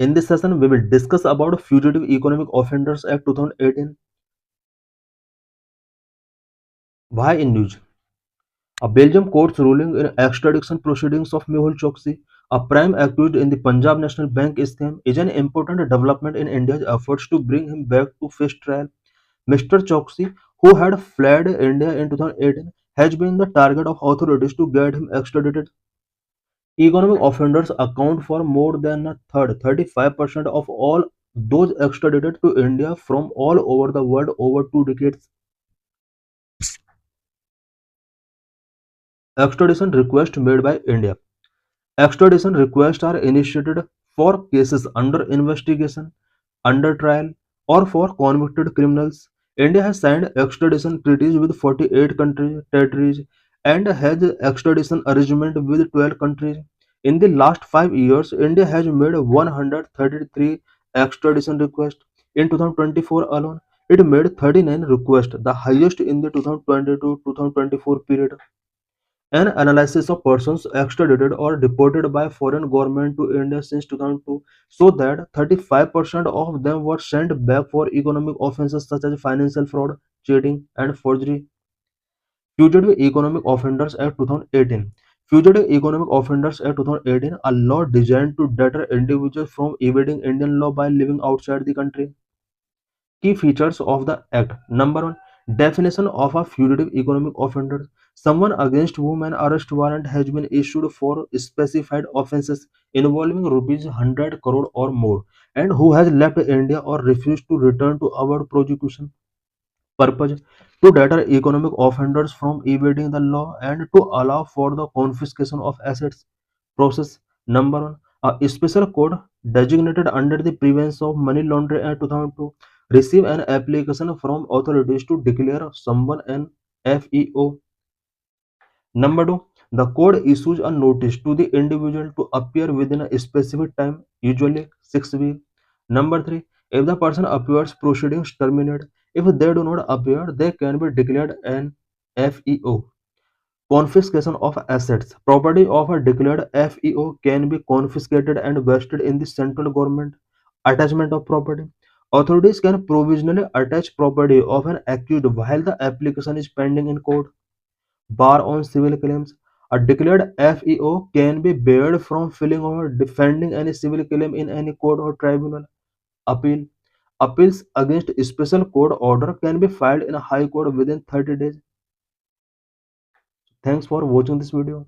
In this session, we will discuss about Fugitive Economic Offenders Act 2018. Why in news? A Belgium court's ruling in extradition proceedings of Mehul Choksi, a prime accused in the Punjab National Bank scam, is an important development in India's efforts to bring him back to face trial. Mr. Choksi, who had fled India in 2018, has been the target of authorities to get him extradited. Economic offenders account for more than a third, 35% of all those extradited to India from all over the world over 2 decades. Extradition requests made by India. Extradition requests are initiated for cases under investigation, under trial, or for convicted criminals. India has signed extradition treaties with 48 countries, territories, and has extradition arrangement with 12 countries. In the last 5 years, India has made 133 extradition requests. In 2024 alone, it made 39 requests, the highest in the 2020-2024 period. An analysis of persons extradited or deported by foreign government to India since 2002 show that 35% of them were sent back for economic offences such as financial fraud, cheating, and forgery. Fugitive Economic Offenders Act 2018. Fugitive Economic Offenders Act 2018, a law designed to deter individuals from evading Indian law by living outside the country. Key features of the Act. Number one, definition of a fugitive economic offender. Someone against whom an arrest warrant has been issued for specified offences involving rupees 100 crore or more, and who has left India or refused to return to avoid prosecution. Purpose, to deter economic offenders from evading the law and to allow for the confiscation of assets. Process. Number one, a special code designated under the Prevention of Money Laundering Act 2002 receive an application from authorities to declare someone an FEO. Number two, the code issues a notice to the individual to appear within a specific time, usually 6 weeks. Number three, if the person appears, proceedings terminate. If they do not appear, they can be declared an FEO. Confiscation of assets. Property of a declared FEO can be confiscated and vested in the central government. Attachment of property. Authorities can provisionally attach property of an accused while the application is pending in court. Bar on civil claims. A declared FEO can be barred from filing or defending any civil claim in any court or tribunal. Appeal. Appeals against a special court order can be filed in a high court within 30 days. Thanks for watching this video.